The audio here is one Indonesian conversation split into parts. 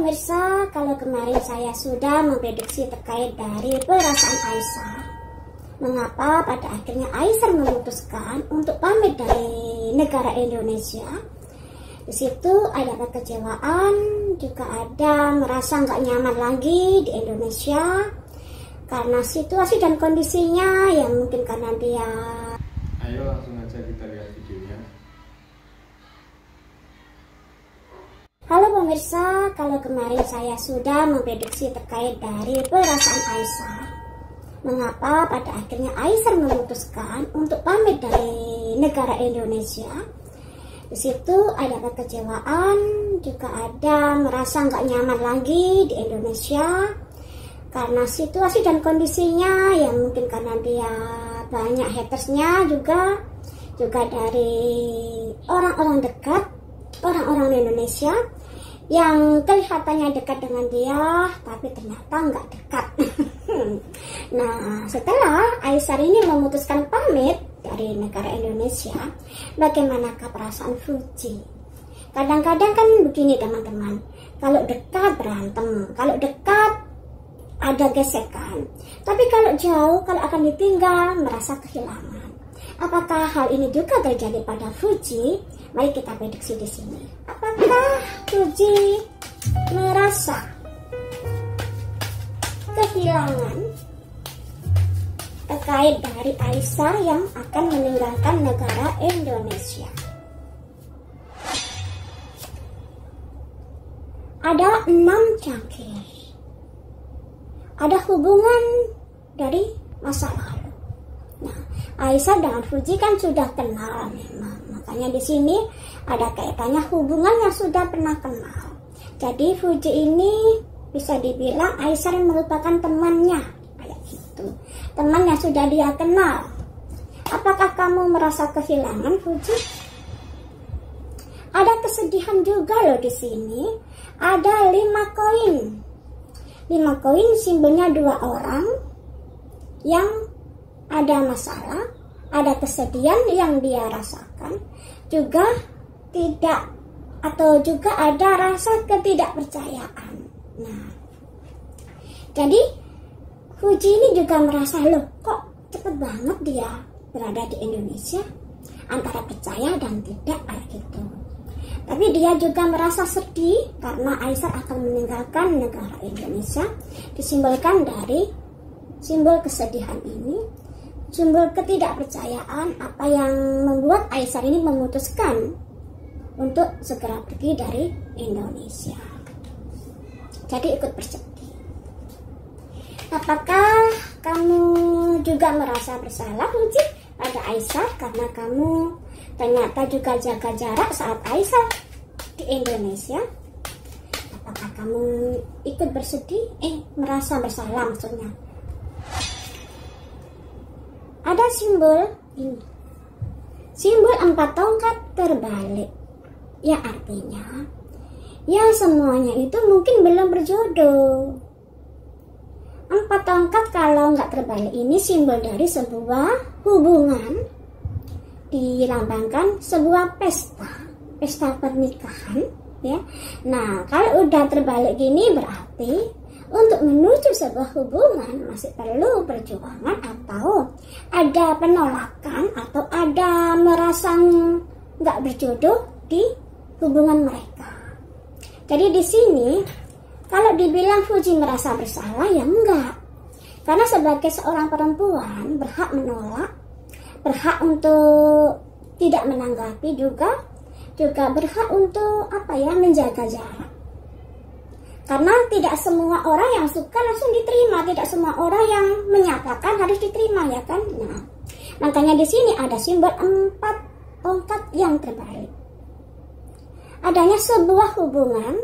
pemirsa, kalau kemarin saya sudah memprediksi terkait dari perasaan Aisyar, mengapa pada akhirnya Aisyar memutuskan untuk pamit dari negara Indonesia. Di situ ada kekecewaan, juga ada merasa nggak nyaman lagi di Indonesia karena situasi dan kondisinya yang mungkin karena dia. Ayo langsung aja kita lihat videonya. Halo pemirsa, kalau kemarin saya sudah memprediksi terkait dari perasaan Aisyar, mengapa pada akhirnya Aisyar memutuskan untuk pamit dari negara Indonesia. Di situ ada kekecewaan, juga ada merasa nggak nyaman lagi di Indonesia karena situasi dan kondisinya yang mungkin karena dia banyak hatersnya juga dari orang-orang dekat, orang-orang di Indonesia yang kelihatannya dekat dengan dia tapi ternyata nggak dekat. Nah, setelah Aisyar ini memutuskan pamit dari negara Indonesia, bagaimanakah perasaan Fuji? Kadang-kadang kan begini teman-teman, kalau dekat berantem, kalau dekat ada gesekan, tapi kalau jauh, kalau akan ditinggal, merasa kehilangan. Apakah hal ini juga terjadi pada Fuji? Mari kita prediksi di sini. Apakah Fuji merasa kehilangan terkait dari Aisyar yang akan meninggalkan negara Indonesia? Ada 6 cangkir. Ada hubungan dari masa lalu. Nah, Aisyar dengan Fuji kan sudah kenal memang. Makanya di sini ada kaitannya hubungan yang sudah pernah kenal. Jadi Fuji ini bisa dibilang Aisyar merupakan temannya, kayak gitu. Teman yang sudah dia kenal. Apakah kamu merasa kehilangan, Fuji? Ada kesedihan juga loh di sini. Ada 5 koin. 5 koin simbolnya 2 orang yang ada masalah, ada kesedihan yang dia rasakan, juga tidak atau juga ada rasa ketidakpercayaan. Nah, jadi Fuji ini juga merasa, loh kok cepet banget dia berada di Indonesia, antara percaya dan tidak kayak gitu. Tapi dia juga merasa sedih karena Aisyar akan meninggalkan negara Indonesia, disimbolkan dari simbol kesedihan ini, simbol ketidakpercayaan, apa yang membuat Aisyar ini memutuskan untuk segera pergi dari Indonesia. Jadi ikut bersedih. Apakah kamu juga merasa bersalah, Fuji, pada Aisyar karena kamu ternyata juga jaga jarak saat Aisyar di Indonesia? Apakah kamu ikut bersedih? Merasa bersalah maksudnya. Ada simbol ini. Simbol 4 tongkat terbalik. Ya artinya, ya semuanya itu mungkin belum berjodoh. 4 tongkat kalau nggak terbalik ini simbol dari sebuah hubungan, dilambangkan sebuah pesta pernikahan, ya. Nah, kalau udah terbalik gini berarti untuk menuju sebuah hubungan masih perlu perjuangan atau ada penolakan atau ada merasa nggak berjodoh di hubungan mereka. Jadi di sini kalau dibilang Fuji merasa bersalah, ya enggak. Karena sebagai seorang perempuan berhak menolak, berhak untuk tidak menanggapi, juga berhak untuk menjaga jarak. Karena tidak semua orang yang suka langsung diterima, tidak semua orang yang menyatakan harus diterima, ya kan? Nah, makanya di sini ada simbol 4 tongkat yang terbalik. Adanya sebuah hubungan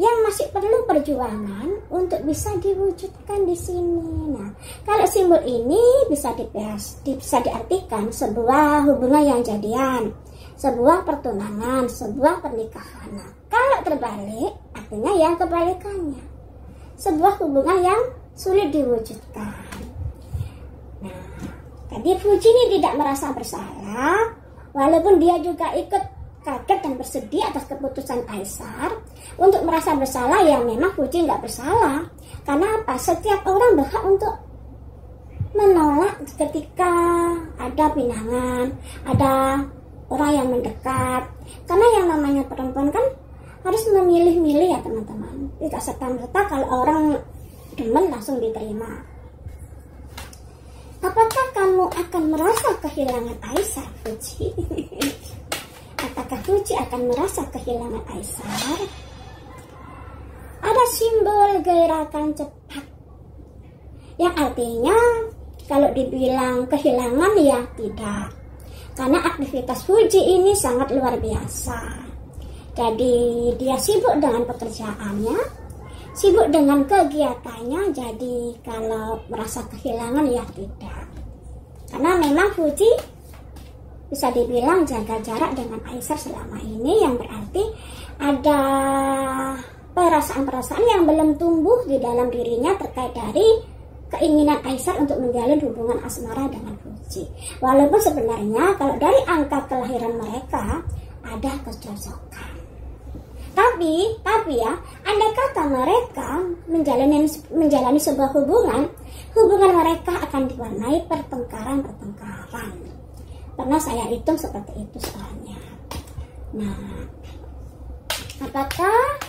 yang masih perlu perjuangan untuk bisa diwujudkan di sini. Nah, kalau simbol ini bisa diartikan sebuah hubungan yang jadian, sebuah pertunangan, sebuah pernikahan. Nah, kalau terbalik, artinya yang kebalikannya, sebuah hubungan yang sulit diwujudkan. Nah, tadi Fuji ini tidak merasa bersalah, walaupun dia juga ikut kaget dan bersedih atas keputusan Aisyar, Untuk merasa bersalah ya memang Fuji nggak bersalah. Karena apa? Setiap orang berhak untuk menolak ketika ada pinangan, ada orang yang mendekat. Karena yang namanya perempuan kan harus memilih-milih ya teman-teman. Tidak serta-merta kalau orang demen langsung diterima. Apakah kamu akan merasa kehilangan Aisyah, Fuji? Apakah Fuji akan merasa kehilangan Aisyah? Ada simbol gerakan cepat, yang artinya kalau dibilang kehilangan ya tidak. Karena aktivitas Fuji ini sangat luar biasa. Jadi dia sibuk dengan pekerjaannya, sibuk dengan kegiatannya. Jadi kalau merasa kehilangan ya tidak. Karena memang Fuji bisa dibilang jaga jarak dengan Aisyah selama ini, yang berarti ada perasaan-perasaan yang belum tumbuh di dalam dirinya terkait dari keinginan Aisyah untuk menjalin hubungan asmara dengan Fuji. Walaupun sebenarnya kalau dari angka kelahiran mereka ada kecocokan. Tapi ya, andai kata mereka menjalani sebuah hubungan mereka akan diwarnai pertengkaran. Pernah saya hitung seperti itu soalnya. Nah, apakah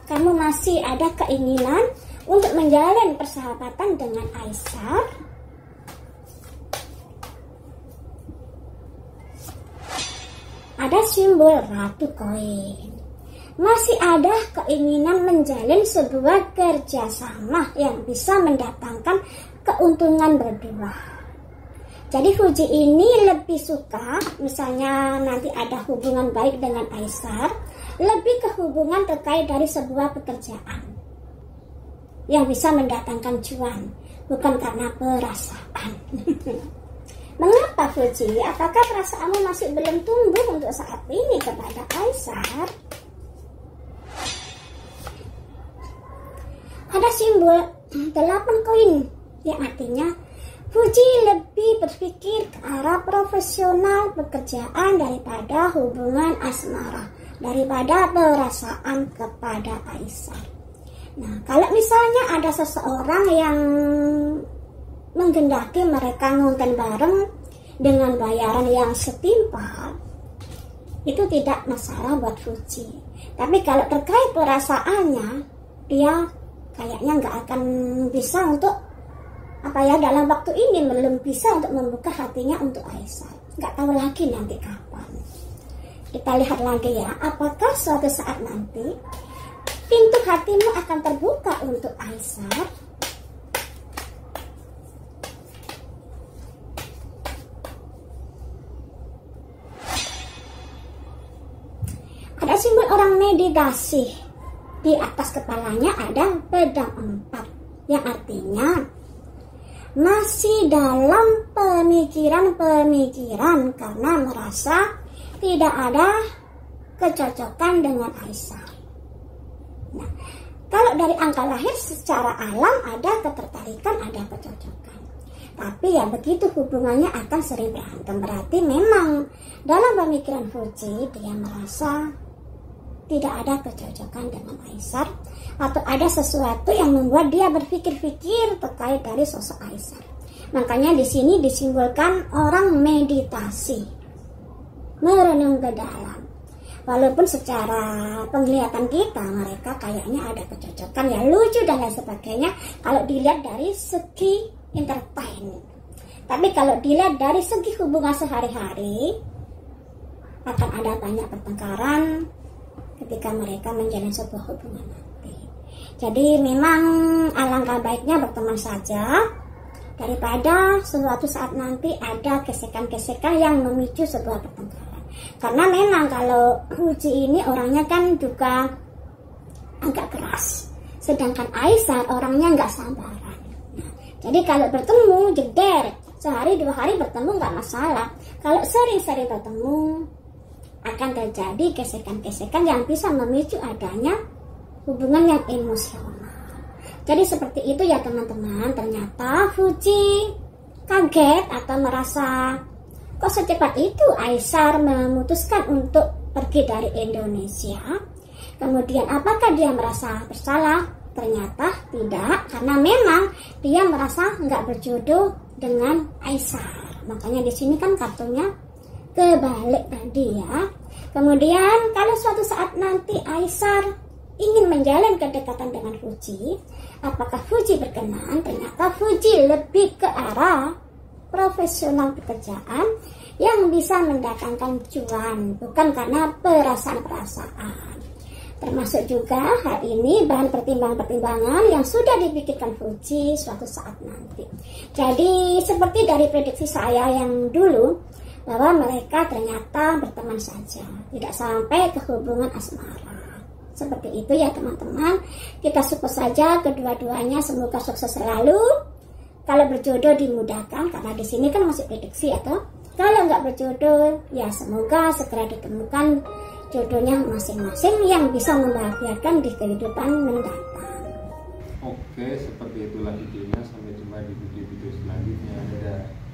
kamu masih ada keinginan untuk menjalin persahabatan dengan Aisyah? Ada simbol ratu koin. Masih ada keinginan menjalin sebuah kerjasama yang bisa mendatangkan keuntungan berdua. Jadi Fuji ini lebih suka, misalnya nanti ada hubungan baik dengan Aisyah, lebih ke hubungan terkait dari sebuah pekerjaan yang bisa mendatangkan cuan, bukan karena perasaan. Mengapa Fuji? Apakah perasaanmu masih belum tumbuh untuk saat ini kepada Aisyah? Ada simbol 8 koin, yang artinya Fuji lebih berpikir ke arah profesional pekerjaan daripada hubungan asmara, daripada perasaan kepada Aisyah. Nah, kalau misalnya ada seseorang yang menggendaki mereka ngonten bareng dengan bayaran yang setimpal, itu tidak masalah buat Fuji. Tapi kalau terkait perasaannya, dia kayaknya nggak akan bisa untuk dalam waktu ini belum bisa untuk membuka hatinya untuk Aisyah. Nggak tahu lagi nanti kapan. Kita lihat lagi ya, apakah suatu saat nanti pintu hatimu akan terbuka untuk Aisyah? Ada simbol orang meditasi. Di atas kepalanya ada pedang 4, yang artinya masih dalam pemikiran karena merasa tidak ada kecocokan dengan Aisyah. Nah, kalau dari angka lahir secara alam ada ketertarikan, ada kecocokan. Tapi ya begitu hubungannya akan sering berantem. Berarti memang dalam pemikiran Fuji dia merasa tidak ada kecocokan dengan Aisyah, atau ada sesuatu yang membuat dia berpikir-pikir terkait dari sosok Aisyah. Makanya di sini disimbolkan orang meditasi, merenung ke dalam. Walaupun secara penglihatan kita mereka kayaknya ada kecocokan, ya lucu dan lain sebagainya kalau dilihat dari segi entertain. Tapi kalau dilihat dari segi hubungan sehari-hari akan ada banyak pertengkaran ketika mereka menjalin sebuah hubungan nanti. Jadi memang alangkah baiknya berteman saja daripada suatu saat nanti ada gesekan-gesekan yang memicu sebuah pertengkaran. Karena memang kalau Fuji ini orangnya kan juga agak keras, sedangkan Aisyah orangnya nggak sabaran. Jadi kalau bertemu jeder, sehari 2 hari bertemu nggak masalah. Kalau sering-sering bertemu akan terjadi gesekan-gesekan yang bisa memicu adanya hubungan yang emosional. Jadi seperti itu ya teman-teman. Ternyata Fuji kaget atau merasa kok secepat itu Aisyah memutuskan untuk pergi dari Indonesia. Kemudian apakah dia merasa bersalah? Ternyata tidak, karena memang dia merasa nggak berjodoh dengan Aisar. Makanya di sini kan kartunya kebalik tadi ya. Kemudian kalau suatu saat nanti Aisar ingin menjalin kedekatan dengan Fuji, apakah Fuji berkenan? Ternyata Fuji lebih ke arah profesional pekerjaan yang bisa mendatangkan cuan, bukan karena perasaan-perasaan. Termasuk juga hal ini bahan pertimbangan-pertimbangan yang sudah dipikirkan Fuji suatu saat nanti. Jadi seperti dari prediksi saya yang dulu, bahwa mereka ternyata berteman saja, tidak sampai ke hubungan asmara. Seperti itu ya teman-teman. Kita support saja kedua-duanya semoga sukses selalu. Kalau berjodoh dimudahkan, karena di sini kan masih prediksi atau kalau nggak berjodoh ya semoga segera ditemukan jodohnya masing-masing yang bisa membahagiakan di kehidupan mendatang. Oke, seperti itulah videonya. Sampai jumpa di video-video selanjutnya. Dadah.